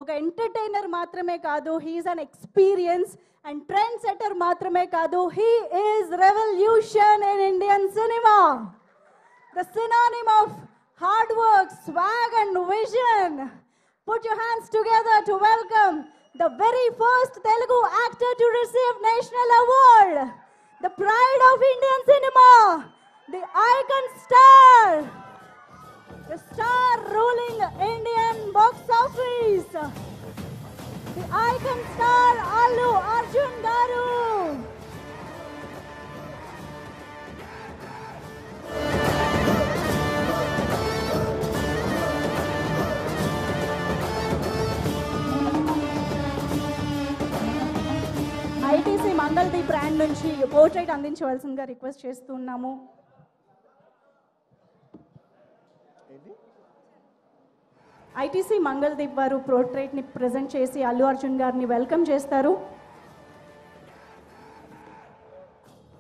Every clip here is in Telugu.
ఒక ఎంటర్టైనర్ మాత్రమే కాదు, he is an experience and trendsetter మాత్రమే కాదు, he is revolution in Indian cinema. The synonym of hard work, swag and vision. Put your hands together to welcome the very first Telugu actor to receive national award, the pride of Indian cinema, the icon star, the star ruling Indian box office, the icon star Allu Arjun garu. ITC Mangaldeep brand నుంచి పోర్ట్రైట్ అందించవలసిందిగా రిక్వెస్ట్ చేస్తున్నాము. ఐటీసీ మంగళదీప్ వారు పోర్ట్రైట్ని ప్రజెంట్ చేసి అల్లు అర్జున్ గారిని వెల్కమ్ చేస్తారు.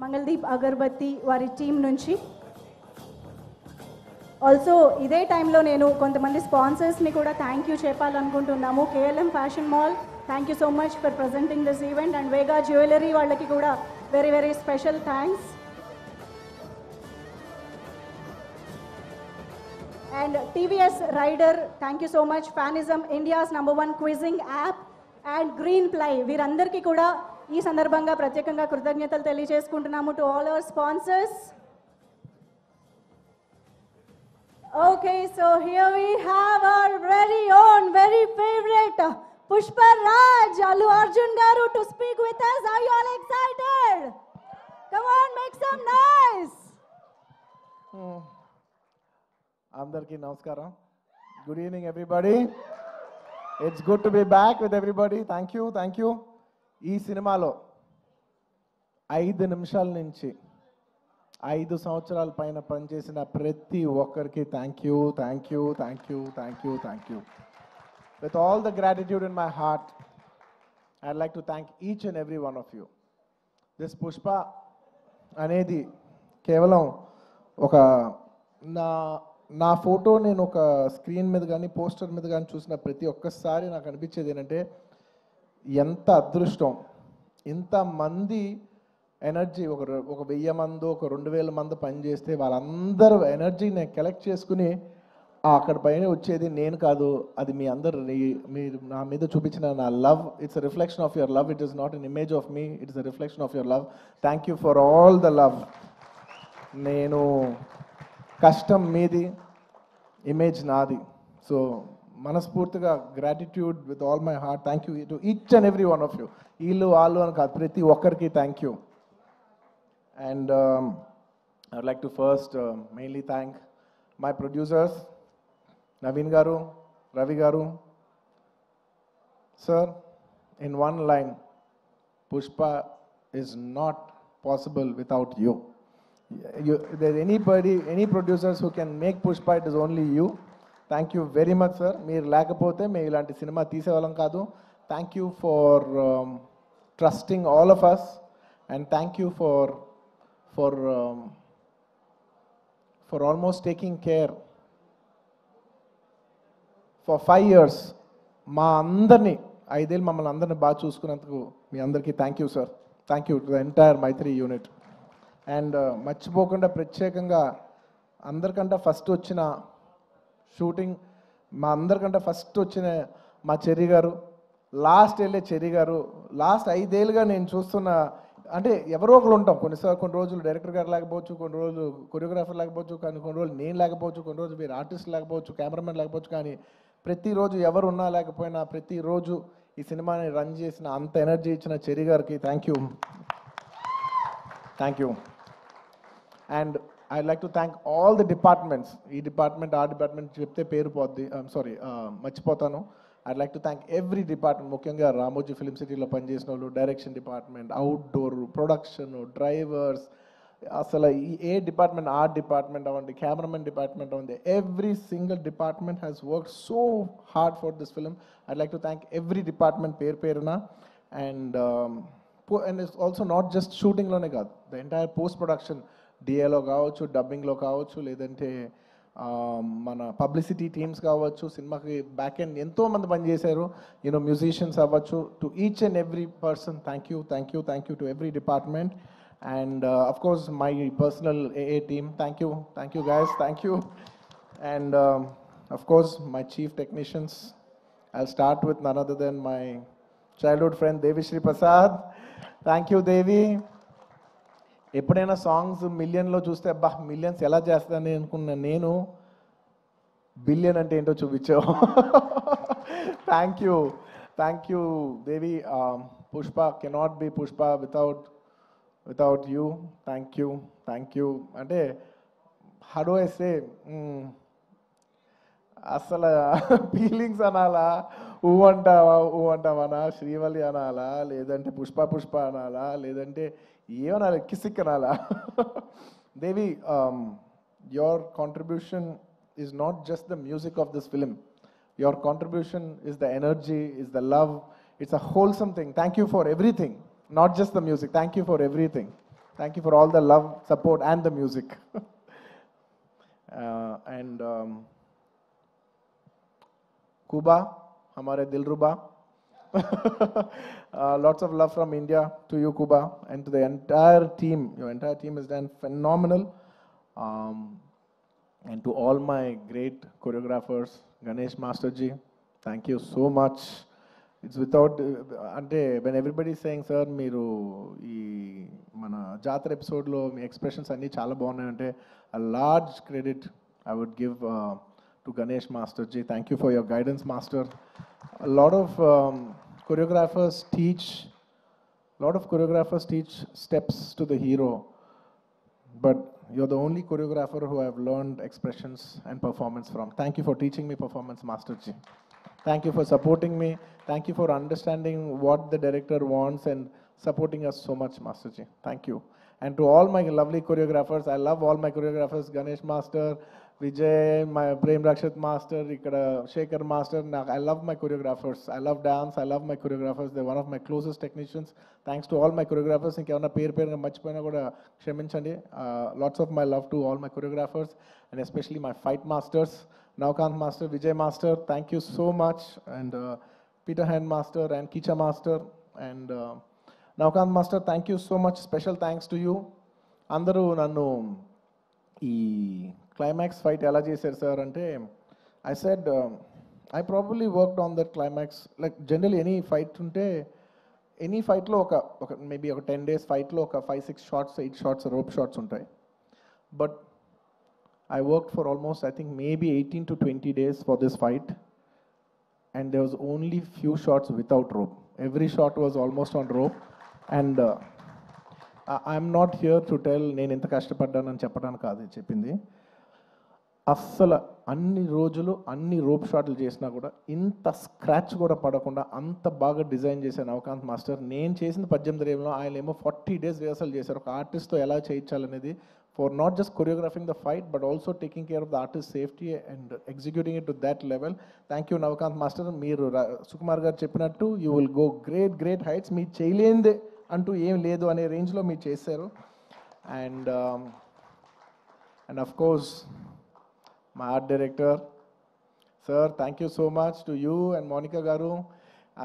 మంగళదీప్ అగర్బత్తి వారి టీం నుంచి. ఆల్సో ఇదే టైంలో నేను కొంతమంది స్పాన్సర్స్ని కూడా థ్యాంక్ యూ చెప్పాలనుకుంటున్నాము. KLM fashion mall, thank you so much for presenting this event. And Vega jewellery వాళ్ళకి కూడా very very special thanks. And TVS Raider, thank you so much. Fanism, India's #1 quizzing app, and green ply, వీరందరికీ కూడా ఈ సందర్భంగా ప్రత్యేకంగా కృతజ్ఞతలు తెలియజేసుకుంటున్నాము to all our sponsors. Okay, so here we have our very own, very favorite Pushpa Raj, Allu Arjun garu, to speak with us. Are you all excited? Come on, make some noise. Andarki namaskaram. Good evening, everybody. It's good to be back with everybody. Thank you, thank you. ఈ సినిమాలో 5 నిమిషాల నుంచి 5 సంవత్సరాల పైన పనిచేసిన ప్రతి ఒక్కరికి thank you, thank you, thank you, thank you, thank you. With all the gratitude in my heart, I'd like to thank each and every one of you. This Pushpa అనేది కేవలం ఒక నా ఫోటో నేను ఒక స్క్రీన్ మీద కానీ పోస్టర్ మీద కానీ చూసిన ప్రతి ఒక్కసారి నాకు అనిపించేది ఏంటంటే ఎంత అదృష్టం, ఇంతమంది ఎనర్జీ, ఒక 1000 మంది, ఒక 2000 మంది పనిచేస్తే వాళ్ళందరూ ఎనర్జీ నేను కలెక్ట్ చేసుకుని అక్కడ పైన వచ్చేది నేను కాదు, అది మీ అందరు మీరు నా మీద చూపించిన నా love. It's a reflection of your love. It is not an image of me, it's a reflection of your love. Thank you for all the love. నేను కష్టం మీది, ఇమేజ్ నాది. సో మనస్ఫూర్తిగా gratitude with all my heart. Thank you to each and every one of you. వీళ్ళు వాళ్ళు అని కాదు, ప్రతి ఒక్కరికి thank you. And I would like to first mainly thank my producers, Naveen garu, Ravi garu. Sir, in one line, Pushpa is not possible without you. If there's anybody, any producers who can make Pushpa, it is only you. Thank you very much, sir. Meer lekapothe me ilanti cinema teesevalam kaadu. Thank you for trusting all of us, and thank you for almost taking care for 5 years. మా అందరినీ 5 ఏళ్ళు మమ్మల్ని అందరినీ బాగా చూసుకున్నందుకు మీ అందరికీ thank you sir. Thank you to the entire Mythri unit. And మర్చిపోకుండా ప్రత్యేకంగా అందరికంటే ఫస్ట్ వచ్చిన షూటింగ్, మా అందరికంటే ఫస్ట్ వచ్చిన మా చెర్రీ గారు, లాస్ట్ వెళ్ళే చెర్రీ గారు, లాస్ట్ 5 ఏళ్ళుగా నేను చూస్తున్న, అంటే ఎవరో ఒకరు ఉంటాం, కొన్ని రోజులు డైరెక్టర్ గారు లేకపోవచ్చు, కొన్ని రోజులు కొరియోగ్రాఫర్ లేకపోవచ్చు, కానీ కొన్ని రోజులు నేను లేకపోవచ్చు, కొన్ని రోజులు మీరు ఆర్టిస్ట్ లేకపోవచ్చు, కెమెరామెన్ లేకపోవచ్చు, కానీ ప్రతిరోజు ఎవరు ఉన్నా లేకపోయినా ప్రతిరోజు ఈ సినిమాని రన్ చేసిన, అంత ఎనర్జీ ఇచ్చిన చెర్రీ గారికి thank you, thank you. And I like to thank all the departments. ఈ డిపార్ట్మెంట్ ఆ డిపార్ట్మెంట్ చెప్తే పేరు పోద్ది, సారీ మర్చిపోతాను. I'd like to thank every department, ముఖ్యంగా రామోజీ ఫిల్మ్ సిటీలో పనిచేసిన వాళ్ళు, direction department, outdoor, production, drivers, అసలు ఏ డిపార్ట్మెంట్, ఆర్ట్ డిపార్ట్మెంట్ అవ్వండి, కెమెరామెన్ డిపార్ట్మెంట్ అవ్వండి, every single department has work so hard for this film. I'd like to thank every department పేరున. And it's also not just షూటింగ్లోనే కాదు, ద ఎంటైర్ పోస్ట్ ప్రొడక్షన్, డిఏలో కావచ్చు, డబ్బింగ్లో కావచ్చు, లేదంటే మన పబ్లిసిటీ టీమ్స్ కావచ్చు, సినిమాకి బ్యాక్ ఎండ్ ఎంతోమంది పనిచేశారు, యూనో మ్యూజిషియన్స్ అవ్వచ్చు, to each and every person thank you, thank you, thank you to every department. And of course, my personal AA team, thank you guys, thank you. And of course, my chief technicians. I'll start with none other than my childhood friend Devi Shri Prasad. Thank you, Devi. ఎప్పుడైనా సాంగ్స్ మిలియన్లో చూస్తే అబ్బా మిలియన్స్ ఎలా చేస్తానని అనుకున్నా నేను, బిలియన్ అంటే ఏంటో చూపించావు. Thank you Devi. Pushpa cannot be Pushpa without you. Thank you. అంటే how do I say, అసలు ఫీలింగ్స్ అనాలా, ఊ అంటావనా, శ్రీవల్లి అనాలా, లేదంటే పుష్ప అనాలా, లేదంటే ఏమనాలి, కిసిక్ అనాలా. దేవి, your contribution is not just the music of this film. Your contribution is the energy, is the love. It's a wholesome thing. Thank you for everything. Not just the music. Thank you for everything. Thank you for all the love, support, and the music. And Kuba, hamare Dilruba. Lots of love from India to you, Kuba, and to the entire team. Your entire team has done phenomenal. And to all my great choreographers, Ganesh Masterji, thank you so much. It's without, అంటే when everybody is saying, sir, మీరు ఈ మన జాతర ఎపిసోడ్లో మీ ఎక్స్ప్రెషన్స్ అన్నీ చాలా బాగున్నాయంటే, a large credit I would give to Ganesh Masterji. Thank you for your guidance, Master. A lot of choreographers teach steps to the hero, but you're the only choreographer who I've learned expressions and performance from. Thank you for teaching me performance, Masterji. Thank you for supporting me. Thank you for understanding what the director wants and supporting us so much, Masterji. Thank you. And to all my lovely choreographers, I love all my choreographers, Ganesh Master, Vijay, my Prem Rakshat Master, Ikkada Shekhar Master. I love my choreographers. I love dance. I love my choreographers. They're one of my closest technicians. Thanks to all my choreographers. Inkevanna పేరుగా మర్చిపోయినా కూడా క్షమించండి. Lots of my love to all my choreographers and especially my fight masters, Navkant Master, Vijay Master. Thank you so much. And Peter Hand Master and Kicha Master and Navkant Master, thank you so much. Special thanks to you. అందరూ నన్ను ఈ క్లైమాక్స్ ఫైట్ ఎలా చేశారు సార్ అంటే, I said I probably worked on that climax. Like generally any fight ఉంటే, ఎనీ ఫైట్లో ఒక మేబీ ఒక 10 days ఫైట్లో ఒక 5-6 shots 8 shots rope shots ఉంటాయి. But I worked for almost, I think, maybe 18 to 20 days for this fight. And there was only few shots without rope. Every shot was almost on rope. And I'm not here to tell నేను ఎంత కష్టపడ్డానని చెప్పడానికి కాదు చెప్పింది. అస్సలు అన్ని రోజులు అన్ని రోప్ షాట్లు చేసినా కూడా ఇంత స్క్రాచ్ కూడా పడకుండా అంత బాగా డిజైన్ చేశాను నవకాంత్ మాస్టర్. నేను చేసిన 18 రోజుల్లో ఆయన ఏమో 40 days రిహర్సల్ చేశారు ఒక ఆర్టిస్ట్తో ఎలా చేయించాలనేది. For not just choreographing the fight, but also taking care of the artist's safety and executing it to that level. Thank you, Navkant Master. Meer Sukumar garu cheppinattu, you will go great heights. Mee cheyalende antu em ledu ane range lo mee chesaru. And of course, my art director, sir, thank you so much to you and Monica garu.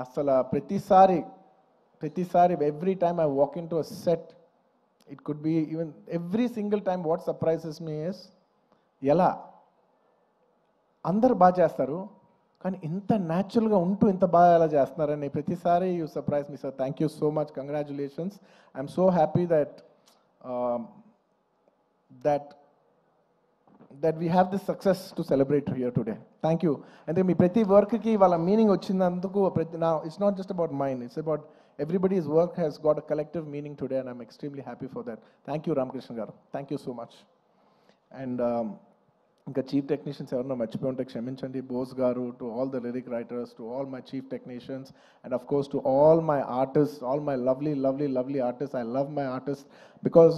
Asala pratisari every time I walk into a set, it could be even every single time, what surprises me is ఎలా అందరు బాగా చేస్తారు కానీ ఇంత న్యాచురల్గా ఉంటూ ఇంత బాగా ఎలా చేస్తున్నారని ప్రతిసారి you surprise me sir. Thank you so much, congratulations. I'm so happy that we have this success to celebrate here today. Thank you. And then మీ ప్రతి వర్క్కి వాళ్ళ మీనింగ్ వచ్చినందుకు now it's not just about mine, it's about everybody's work has got a collective meaning today and I'm extremely happy for that. Thank you, Ramakrishna garu. Thank you so much. And ఇంకా చీఫ్ టెక్నీషియన్స్ ఎవరన్నా మర్చిపోయి ఉంటే క్షమించండి. బోస్ గారు, to all the lyric writers, to all my chief technicians and of course to all my artist, all my lovely artist. I love my artist because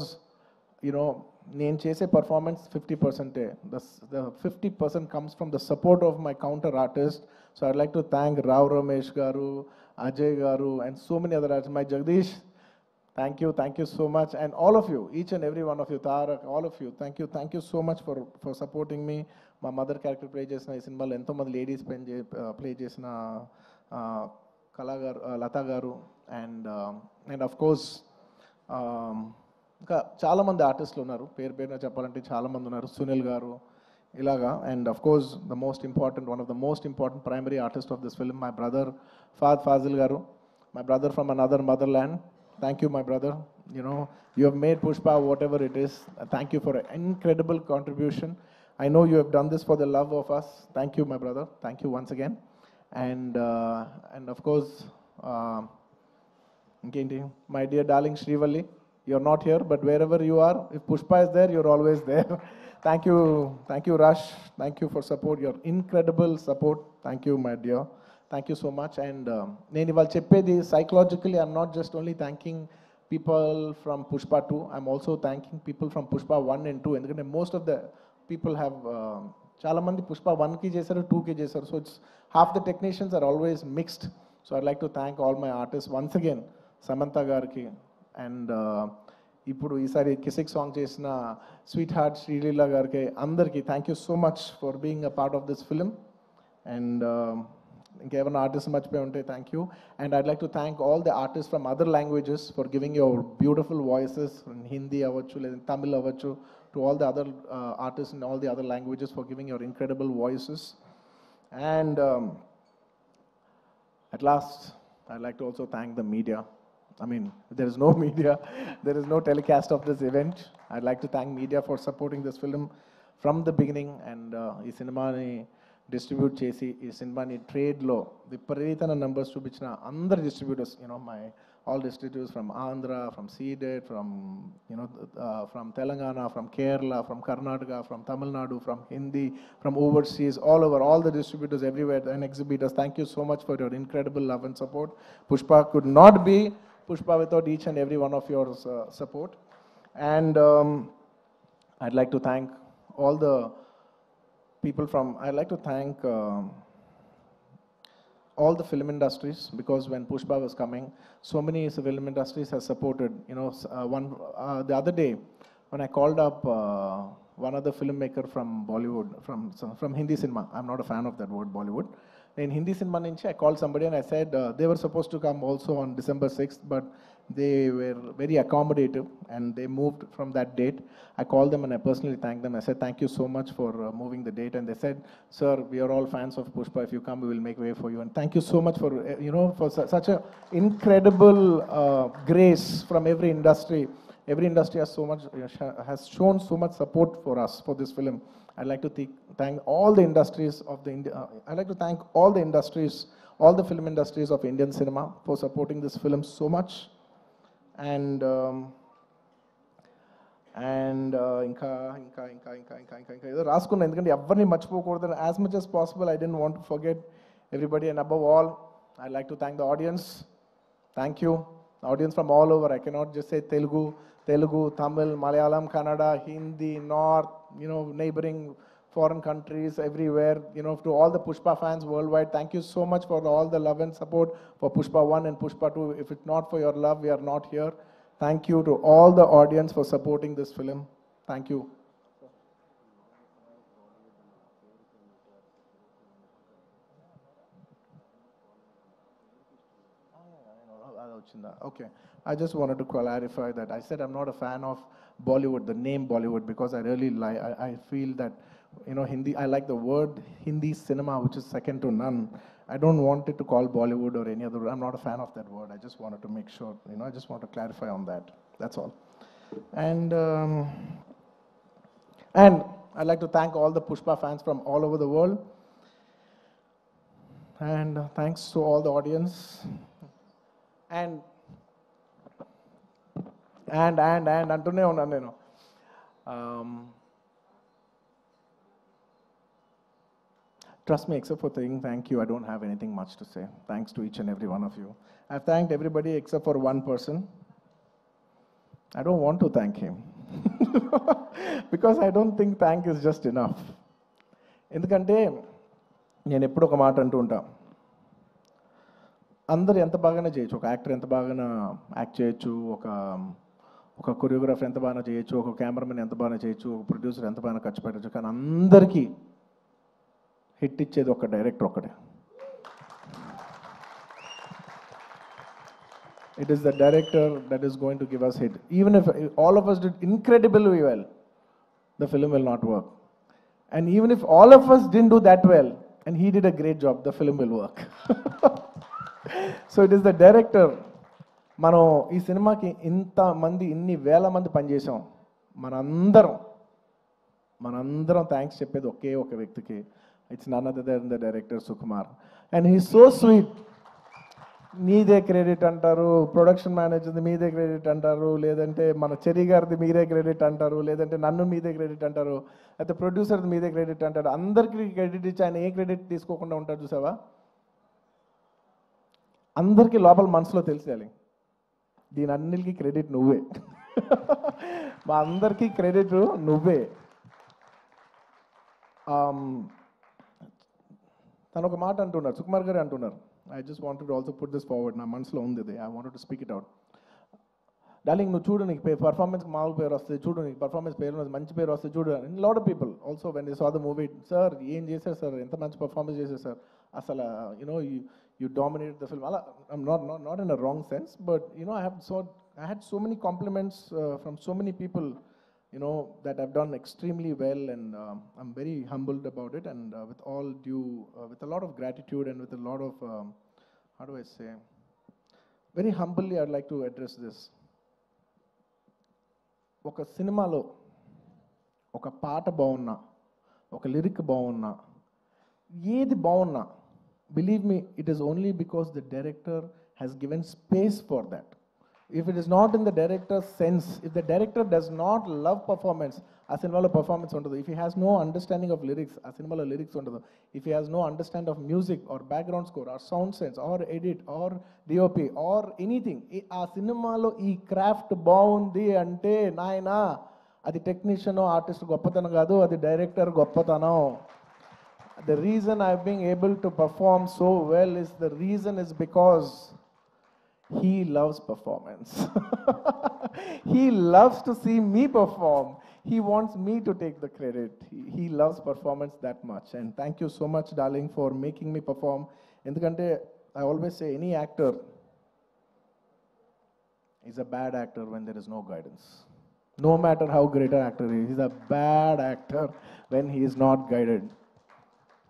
you know నేను చేసే performance 50%. The 50% comes from the support of my counter artist. So I'd like to thank Rao Ramesh garu, Ajay garu and so many other artists. My Jagdish, thank you so much. And all of you, each and every one of you, Tarak, all of you, thank you so much for supporting me, మా మదర్ క్యారెక్టర్ ప్లే చేసిన ఈ సినిమాలో ఎంతోమంది లేడీస్ ప్లే చేసిన కళా గారు, లతా గారు, అండ్ ఆఫ్ కోర్స్ ఇంకా చాలామంది ఆర్టిస్టులు ఉన్నారు, పేరున చెప్పాలంటే చాలామంది ఉన్నారు, సునీల్ గారు ఇలాగా. And of course the most important, one of the most important primary artist of this film, my brother Faasil garu, my brother from another motherland. Thank you, my brother. You know, you have made Pushpa whatever it is. Thank you for an incredible contribution. I know you have done this for the love of us. Thank you, my brother. Thank you once again. And of course, my dear darling Srivalli, you're not here, but wherever you are, if Pushpa is there, you're always there. Thank you, Rush. Thank you for support, your incredible support. Thank you, my dear. Thank you so much. And నేను ఇవాళ చెప్పేది psychologically, I'm not just only thanking people from Pushpa 2, I'm also thanking people from Pushpa 1 and 2. ఎందుకంటే most of the people have చాలామంది Pushpa 1కి చేశారు, 2కి చేశారు. So it's half the technicians are always mixed. So I'd like to thank all my artists once again, Samantha గారికి, అండ్ ఇప్పుడు ఈసారి కిసిక్ సాంగ్ చేసిన స్వీట్ హార్ట్ శ్రీలీల గారికి, అందరికీ thank you so much for being a part of this film. And ఇంకేమైనా ఆర్టిస్ట్ మర్చిపోయి ఉంటే thank you. And I'd like to thank all the artist from other languages for giving your beautiful voices, Hindi అవ్వచ్చు లేదా తమిళ్ అవ్వచ్చు, to all the other artist in all the other languages for giving your incredible voices. And at last, I'd like to also thank the media. I mean, there is no media, there is no telecast of this event. I'd like to thank media for supporting this film from the beginning. And ఈ సినిమాని డిస్ట్రిబ్యూట్ చేసి ఈ సినిమాని ట్రేడ్లో విపరీతమైన నంబర్స్ చూపించిన అందరు distributors, you know my all distributors from Andhra, from Ceded, from from Telangana, from Kerala, from Karnataka, from Tamil Nadu, from Hindi, from overseas, all over, all the distributors everywhere and exhibitors, thank you so much for your incredible love and support. Pushpa could not be Pushpa without each and every one of your support. And I'd like to thank all the people from, I'd like to thank all the film industries, because when Pushpa was coming, so many film industries have supported. You know, the other day when I called up one other filmmaker from Bollywood, from Hindi cinema, I'm not a fan of that word Bollywood. In Hindi cinema nunchi I called somebody and I said they were supposed to come also on December 6th, but they were very accommodative and they moved from that date. I called them and I personally thanked them. I said thank you so much for moving the date, and they said, sir, we are all fans of Pushpa, if you come we will make way for you. And thank you so much for for such a incredible grace from every industry. Every industry has shown so much support for us for this film. I'd like to thank all the industries of I'd like to thank all the industries, all the film industries of Indian cinema for supporting this film so much. And ఇంకా ఏదో రాసుకున్నా, ఎందుకంటే ఎవరిని మర్చిపోకూడదు. As much as possible I didn't want to forget everybody, and above all I'd like to thank the audience. Thank you, audience from all over. I cannot just say Telugu, Tamil, Malayalam, Kannada, Hindi, North, neighboring foreign countries, everywhere, to all the Pushpa fans worldwide, thank you so much for all the love and support for Pushpa 1 and Pushpa 2. If it's not for your love, we are not here. Thank you to all the audience for supporting this film. Thank you. Okay, I just wanted to clarify that I said I'm not a fan of Bollywood, the name Bollywood, because I really I feel that Hindi, I like the word Hindi cinema, which is second to none. I don't want it to call Bollywood or any other. I'm not a fan of that word. I just wanted to make sure, I just want to clarify on that. That's all. And I'd like to thank all the Pushpa fans from all over the world. And thanks to all the audience. And అంటూనే ఉన్నాను నేను. Trust me, except for saying thank you, I don't have anything much to say. Thanks to each and every one of you. I've thanked everybody except for one person. I don't want to thank him because I don't think thank is just enough. ఎందుకంటే నేను ఎప్పుడు ఒక మాట అంటూ ఉంటా, అందరు ఎంత బాగానే చేయొచ్చు, ఒక యాక్టర్ ఎంత బాగానే యాక్ట్ చేయొచ్చు, ఒక కొరియోగ్రాఫర్ ఎంత బాగా చేయొచ్చు, ఒక కెమెరామెన్ ఎంత బాగా చేయొచ్చు, ఒక ప్రొడ్యూసర్ ఎంత బాగా ఖర్చు పెట్టచ్చు, కానీ అందరికీ హిట్ ఇచ్చేది ఒక డైరెక్టర్ ఒకటే. It is the director that is going to give us hit. Even if all of us did incredibly well, the film will not work. And even if all of us didn't do that well, and he did a great job, the film will work. So it is the director. మనం ఈ సినిమాకి ఇంతమంది ఇన్ని వేల మంది పనిచేసాం. మనందరం థ్యాంక్స్ చెప్పేది ఒకే ఒక వ్యక్తికి. It's none other then the director Sukumar. And he so sweet. మీదే క్రెడిట్ అంటారు, ప్రొడక్షన్ మేనేజర్ది మీదే క్రెడిట్ అంటారు, లేదంటే మన చెరి గారిది మీదే క్రెడిట్ అంటారు, లేదంటే నన్ను మీదే క్రెడిట్ అంటారు, అయితే ప్రొడ్యూసర్ది మీదే క్రెడిట్ అంటారు. అందరికీ క్రెడిట్ ఇచ్చి ఆయన ఏ క్రెడిట్ తీసుకోకుండా ఉంటాడు చూసావా. అందరికీ లోపల మనసులో తెలిసేయాలి, దీని అన్నిటికీ క్రెడిట్ నువ్వే. మా అందరికీ క్రెడిట్ నువ్వే. తను ఒక మాట అంటున్నారు, సుకుమార్ గారు అంటున్నారు. I just wanted to also put this forward. నా మనసులో ఉంది ఇది. I wanted to speak it out. Darling నువ్వు చూడు, నీకు పర్ఫార్మెన్స్కి మామూలు పేరు వస్తుంది, చూడు నీకు పర్ఫార్మెన్స్ పేరు మంచి పేరు వస్తుంది చూడు. And lot of people also when they saw the movie, sir ఏం చేశారు సార్, ఎంత మంచి పర్ఫార్మెన్స్ చేశారు సార్, అసలు you know you dominated the film. అలా not in a wrong sense, but you know I had so many compliments from so many people, you know, that I've done extremely well, and I'm very humbled about it, and with all due, with a lot of gratitude and with a lot of, how do I say, very humbly I'd like to address this. ఒక సినిమాలో ఒక పాట బాగున్నా, ఒక లిరిక్ బాగున్నా, ఏది బాగున్నా, believe me it is only because the director has given space for that. If it is not in the director's sense, if the director does not love performance, ఆ సినిమాలో పర్ఫార్మెన్స్ ఉండదు. If he has no understanding of lyrics, ఆ సినిమాలో లిరిక్స్ ఉండదు. If he has no understanding of music or background score or sound sense or edit or DOP or anything, ఆ సినిమాలో ఈ క్రాఫ్ట్ బాగుంది అంటే నాయనా అది టెక్నీషియన్ ఆర్టిస్ట్ గొప్పతనం కాదు, అది డైరెక్టర్ గొప్పతనం. The reason I've been able to perform so well is because he loves performance. He loves to see me perform. He wants me to take the credit. He loves performance that much. And thank you so much, darling, for making me perform. Endukante I always say any actor is a bad actor when there is no guidance. No matter how great an actor is, he's a bad actor when he is not guided.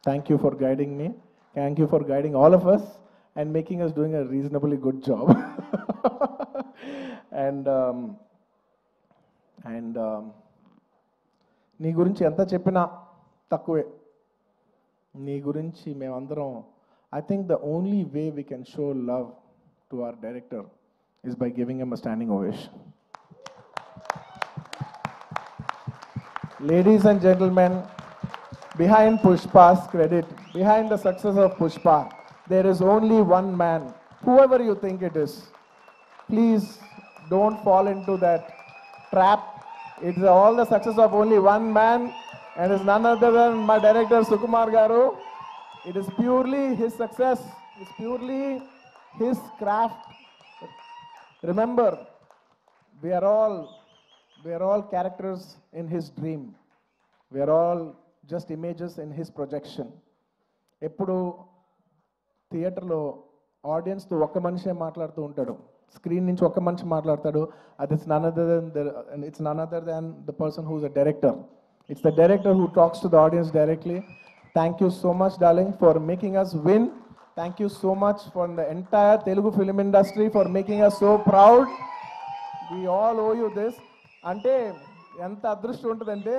Thank you for guiding me. Thank you for guiding all of us and making us doing a reasonably good job. And నీ గురించి ఎంత చెప్పినా తక్కువే. నీ గురించి మేమందరం, I think the only way we can show love to our director is by giving him a standing ovation. Ladies and gentlemen, behind Pushpa's credit, behind the success of Pushpa, there is only one man, whoever you think it is. Please don't fall into that trap. It's all the success of only one man, and it's none other than my director Sukumar Garu. It is purely his success. It's purely his craft. Remember, we are all characters in his dream. We are all just images in his projection. ఎప్పుడు థియేటర్లో ఆడియన్స్తో ఒక్క మనిషే మాట్లాడుతూ ఉంటాడు, స్క్రీన్ నుంచి ఒక్క మనిషి మాట్లాడతాడు. అది it's none other than the person who is a director. It's the director who talks to the audience directly. Thank you so much darling for making us win. Thank you so much for the entire Telugu film industry for making us so proud. We all owe you this. అంటే ఎంత అదృష్టం ఉంటుందంటే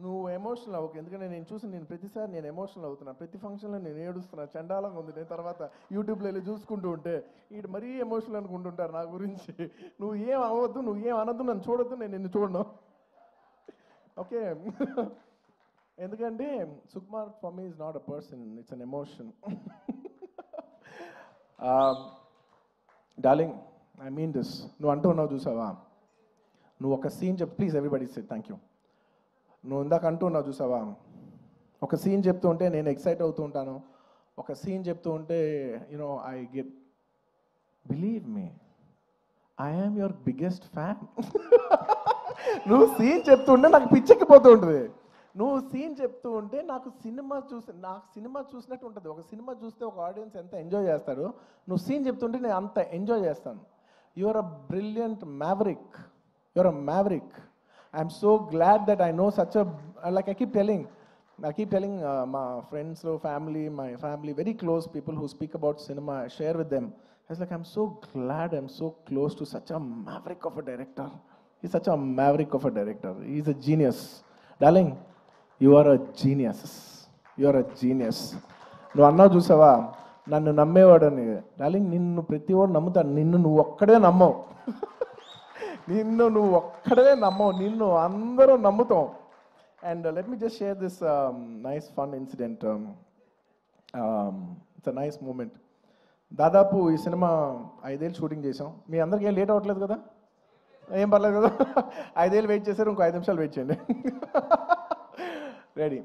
నువ్వు ఎమోషనల్ అవ్వకు. ఎందుకంటే నేను ప్రతిసారి నేను ఎమోషనల్ అవుతున్నా, ప్రతి ఫంక్షన్లో నేను ఏడుస్తున్నా, చండాలంగా ఉంది. నేను తర్వాత యూట్యూబ్లో వెళ్ళి చూసుకుంటూ ఉంటే వీడు మరీ ఎమోషనల్ అనుకుంటుంటారు నా గురించి. నువ్వు ఏం అవ్వద్దు, నువ్వు ఏం అనద్దు, నన్ను చూడొద్దు, నేను నిన్ను చూడను, ఓకే? ఎందుకంటే Sukumar for me is not a person, it's an emotion. Darling, I mean this. నువ్వు అంటున్నావు చూసావా, నువ్వు ఒక సీన్ చెప్పు. Please everybody say thank you. నువ్వు ఇందాక అంటున్నావు చూసావా, ఒక సీన్ చెప్తూ ఉంటే నేను ఎక్సైట్ అవుతూ ఉంటాను. ఒక సీన్ చెప్తూ ఉంటే you know I believe me, I am your biggest fan. నువ్వు సీన్ చెప్తుంటే నాకు పిచ్చెక్కిపోతూ ఉంటుంది. నువ్వు సీన్ చెప్తూ ఉంటే నాకు సినిమా చూసినట్టు ఉంటుంది. ఒక సినిమా చూస్తే ఒక ఆడియన్స్ ఎంత ఎంజాయ్ చేస్తాడో నువ్వు సీన్ చెప్తుంటే నేను అంత ఎంజాయ్ చేస్తాను. You are a brilliant maverick. You are a maverick. I'm so glad that I know such a, like I keep telling my friends, my family, very close people who speak about cinema, I share with them. I was like, I'm so glad I'm so close to such a maverick of a director. He's such a maverick of a director. He's a genius. Darling, you are a genius. You are a genius. నువ్వు అన్నావు చూసావా, నన్ను నమ్మేవాడని. డార్లింగ్, నిన్ను ప్రతి వాడు నమ్ముతాడు, నిన్ను నువ్వు ఒక్కడే నమ్మవు. నిన్ను అందరూ నమ్ముతాం. And let me just share this nice fun incident. It's a nice moment. దాదాపు ఈ సినిమా 5 ఏళ్ళు షూటింగ్ చేసాం. మీ అందరికీ ఏం లేట్ అవ్వట్లేదు కదా? ఏం పర్లేదు కదా? 5 ఏళ్ళు వెయిట్ చేశారు, ఇంకో 5 నిమిషాలు వెయిట్ చేయండి. Ready.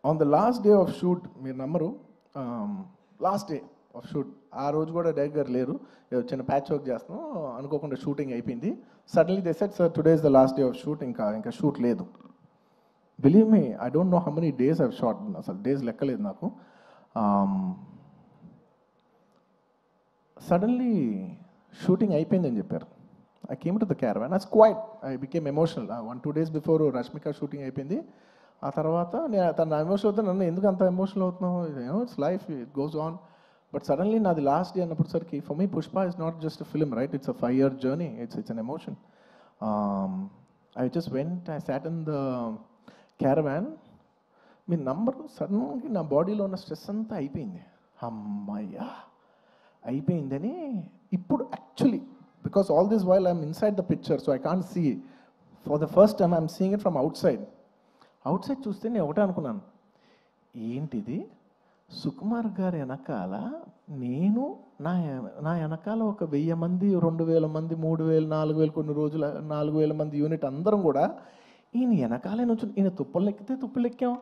On the last day of shoot, మీరు నమ్మరు, లాస్ట్ డే ఆఫ్ షూట్, ఆ రోజు కూడా డైరెక్టర్ గారు లేరు, చిన్న ప్యాచ్ వర్క్ చేస్తున్నాం, అనుకోకుండా షూటింగ్ అయిపోయింది. Suddenly they said, sir today is the last day of shoot, ఇంకా షూట్ లేదు. Believe me, I don't know how many days I've shot, అసలు డేస్ లెక్కలేదు నాకు. సడన్లీ షూటింగ్ అయిపోయిందని చెప్పారు. I came to the caravan, I was quite, I became emotional. 1-2 days before Rashmika shooting అయిపోయింది. ఆ తర్వాత తను ఎమోషనల్ అవుతుంది, నన్ను ఎందుకు అంత ఎమోషనల్ అవుతున్నావు, it's life, it goes on. But suddenly నాది లాస్ట్ డే అన్నప్పటిసరికి, for me Pushpa is not just a film, right? It's a 5-year journey, it's an emotion. I just went, I sat in the caravan. మీ నంబర్ సడన్గా నా బాడీలో ఉన్న స్ట్రెస్ అంతా అయిపోయింది. అమ్మయ్యా అయిపోయిందని ఇప్పుడు actually, because all this while I'm inside the picture, so I can't see. For the first time I'm seeing it from outside చూస్తే నేను ఒకటే అనుకున్నాను, ఏంటిది, సుకుమార్ గారి వెనకాల నేను, నా వెనకాల ఒక 1000 మంది, 2000 మంది, 3000, 4000, కొన్ని రోజులు 4000 మంది యూనిట్ అందరం కూడా ఈయన వెనకాలే నుంచి, ఈయన తుప్పలు ఎక్కితే తుప్పలు ఎక్కాం,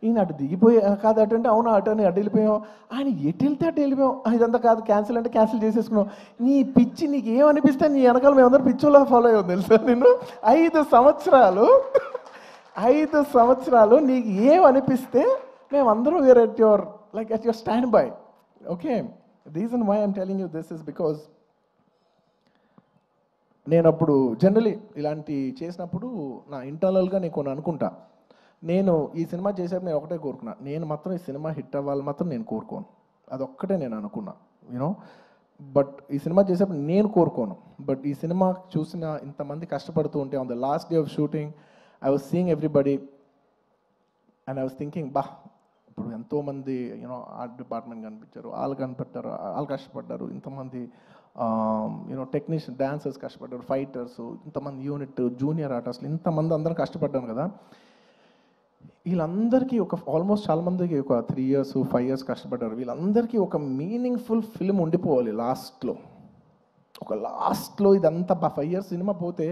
ఈయన అటు దిగిపోయి, కాదు అటు అంటే అవును, అటు అని అటు వెళ్ళిపోయాం, ఆయన ఎటు వెళ్తే అటు వెళ్ళిపోయాం, ఇదంతా కాదు, క్యాన్సిల్ అంటే క్యాన్సిల్ చేసేసుకున్నాం. నీ పిచ్చి నీకు ఏమనిపిస్తే నీ వెనకాల మేమందరం పిచ్చోలా ఫాలో అయ్యాం తెలుసా. నేను 5 సంవత్సరాలు నీకు ఏమనిపిస్తే మేమందరం we're at your, like at your standby. Okay, the reason why I'm telling you this is because నేను అప్పుడు జనరలీ ఇలాంటి చేసినప్పుడు నా ఇంటర్నల్గా నేను కొన్ని అనుకుంటా. నేను ఈ సినిమా చేసేప్పుడు నేను ఒకటే కోరుకున్నా, నేను మాత్రం ఈ సినిమా హిట్ అవ్వాలి మాత్రం నేను కోరుకోను, అదొక్కటే నేను అనుకున్నా, యూనో. బట్ ఈ సినిమా చేసేప్పుడు నేను కోరుకోను. బట్ ఈ సినిమా చూసిన ఇంతమంది కష్టపడుతూ ఉంటే, on the last day of shooting I was seeing everybody and I was thinking, ఇప్పుడు ఎంతోమంది యూనో ఆర్ట్ డిపార్ట్మెంట్ కనిపించారు, వాళ్ళు కష్టపడ్డారు, ఇంతమంది యూనో టెక్నీషియన్, డాన్సర్స్ కష్టపడ్డారు, ఫైటర్స్, ఇంతమంది యూనిట్, జూనియర్ ఆర్టిస్టులు, ఇంతమంది అందరం కష్టపడ్డాను కదా. వీళ్ళందరికీ ఆల్మోస్ట్ చాలా మందికి ఒక 3 years 5 years కష్టపడ్డారు. వీళ్ళందరికీ ఒక మీనింగ్ఫుల్ ఫిల్మ్ ఉండిపోవాలి లాస్ట్లో. ఇదంతా 5 years సినిమా పోతే,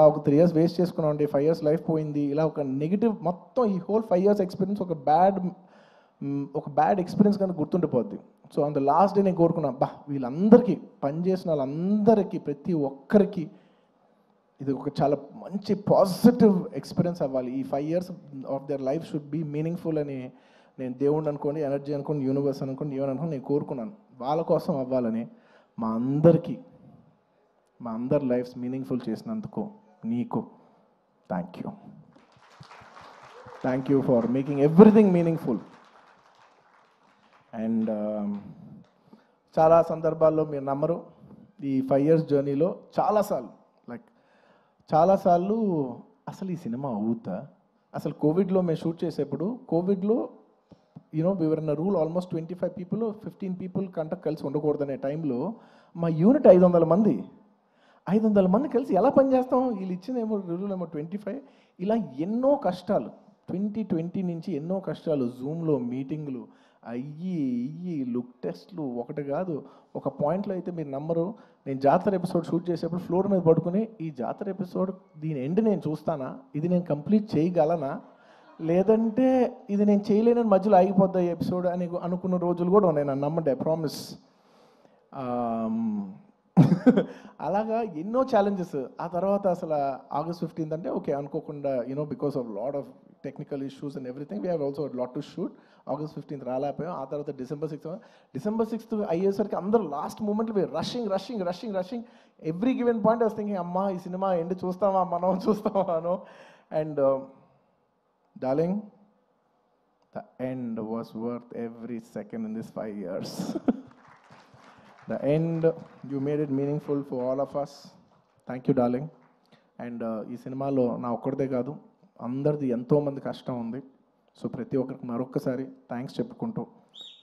ఒక 3 years వేస్ట్ చేసుకున్నాం అండి, 5 years లైఫ్ పోయింది, ఇలా ఒక నెగిటివ్ మొత్తం ఈ హోల్ 5 years ఎక్స్పీరియన్స్ ఒక బ్యాడ్ ఎక్స్పీరియన్స్ కనుక గుర్తుండిపోద్ది. So on the last day నేను కోరుకున్నా, వీళ్ళందరికీ, పనిచేసిన వాళ్ళందరికీ, ప్రతి ఒక్కరికి ఇది ఒక చాలా మంచి పాజిటివ్ ఎక్స్పీరియన్స్ అవ్వాలి. ఈ 5 years of their life should be meaningful అని నేను దేవుడిని అనుకోండి, ఎనర్జీ అనుకోండి, యూనివర్స్ అనుకోండి, ఏమని అనుకోండి, నేను కోరుకున్నాను. వాళ్ళ కోసం అవ్వాలని, మా అందరి లైఫ్స్ మీనింగ్ఫుల్ చేసినందుకు నీకు thank you for making everything meaningful. And చాలా సందర్భాల్లో మీరు నమ్మరు, ఈ 5 years జర్నీలో చాలాసార్లు అసలు ఈ సినిమా అవుతా, అసలు కోవిడ్లో మేము షూట్ చేసేప్పుడు, కోవిడ్లో you know we were in rule, almost 25 people 15 people కంట కలిసి ఉండకూడదనే టైంలో మా యూనిట్ 500 మంది కలిసి ఎలా పనిచేస్తాం, వీళ్ళు ఇచ్చినేమో రూల్ ఏమో 25. ఇలా ఎన్నో కష్టాలు, 2020 నుంచి ఎన్నో కష్టాలు, జూమ్లో మీటింగ్లు అయ్యి లుక్ టెస్ట్లు, ఒకటి కాదు. ఒక పాయింట్లో అయితే మీరు నమ్మరు, నేను జాతర ఎపిసోడ్ షూట్ చేసేప్పుడు ఫ్లోర్ మీద పడుకుని, ఈ జాతర ఎపిసోడ్ దీని ఎండ్ నేను చూస్తానా, ఇది నేను కంప్లీట్ చేయగలనా, లేదంటే ఇది నేను చేయలేనని మధ్యలో ఆగిపోద్దా ఈ ఎపిసోడ్ అని అనుకున్న రోజులు కూడా ఉన్నాయి. నన్ను నమ్మండి, ఐ ప్రామిస్. అలాగా ఎన్నో ఛాలెంజెస్. ఆ తర్వాత అసలు August 15th అంటే ఓకే అనుకోకుండా because of lot of technical issues and everything we have also lot to shoot. August 15th రాలేకపోయాం. ఆ తర్వాత December 6th అయ్యేసరికి అందరూ లాస్ట్ మూమెంట్లో rushing every given point I was thinking అమ్మా ఈ సినిమా ఎండ్ చూస్తామా అను. And darling, the end was worth every second in these 5 years. The end, you made it meaningful for all of us. Thank you, darling. And ఈ సినిమాలో నా ఒక్కడిదే కాదు, అందరిది ఎంతోమంది కష్టం ఉంది. సో ప్రతి ఒక్కరికి మరొక్కసారి థ్యాంక్స్ చెప్పుకుంటూ,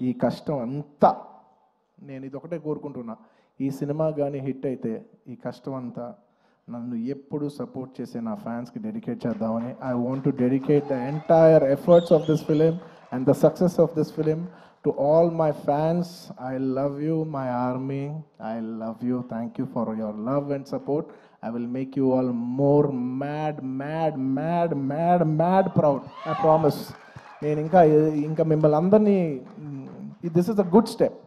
ఈ కష్టం అంతా నేను ఇదొకటే కోరుకుంటున్నా, ఈ సినిమా కానీ హిట్ అయితే ఈ కష్టం అంతా నన్ను ఎప్పుడు సపోర్ట్ చేసే నా ఫ్యాన్స్కి డెడికేట్ చేద్దామని. I want to dedicate the entire efforts of this film and the success of this film to all my fans. I love you my army, I love you. Thank you for your love and support. I will make you all more mad proud. I promise. నేను ఇంకా మిమ్మల్ని అందరినీ, this is a good step.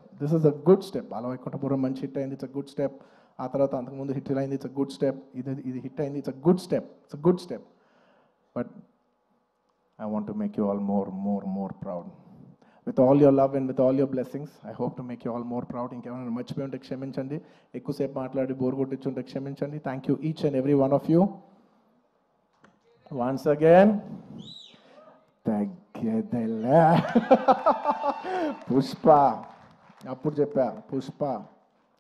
Balavaikunthapuram మంచి హిట్ అయింది, ఇట్స్ అ గుడ్ స్టెప్. ఆ తర్వాత అంతకుముందు హిట్ అయింది, ఇట్స్ అ గుడ్ స్టెప్. ఇది హిట్ అయింది, it's a good step. But I want to make you all more proud. With all your love and with all your blessings, I hope to make you all more proud. ఇంకేమైనా మర్చిపోయి ఉంటే క్షమించండి, ఎక్కువసేపు మాట్లాడి బోర్ కొట్టించుంటే క్షమించండి. Thank you each and every one of you. Once again తగ్గేదేలే. పుష్ప అప్పుడు చెప్పా, పుష్ప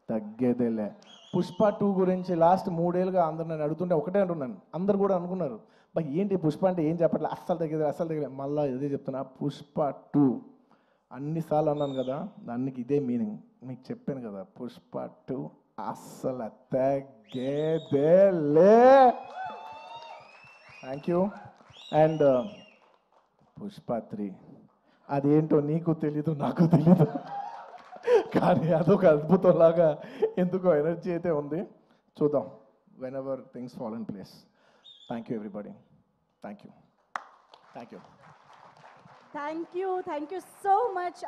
తగ్గేదేలే. పుష్ప 2 గురించి లాస్ట్ 3 ఏళ్ళుగా అందరు నన్ను అడుగుతుంటే ఒకటే అంటున్నాను. అందరు కూడా అనుకున్నారు, బా ఏంటి పుష్ప అంటే ఏం చెప్పట్లే, అస్సలు తగ్గేది. మళ్ళీ ఇదే చెప్తున్నా, పుష్ప 2 అన్నిసార్లు అన్నాను కదా, దానికి ఇదే మీనింగ్. మీకు చెప్పాను కదా, పుష్ప 2 అస్సలు తగ్గేదేలే. Thank you. అండ్ పుష్ప 3 అదేంటో నీకు తెలీదు, నాకు తెలీదు, కానీ అదొక అద్భుతంలాగా ఎందుకో ఎనర్జీ అయితే ఉంది. చూద్దాం, when ever things fall in place. Thank you everybody. Thank you. Thank you so much.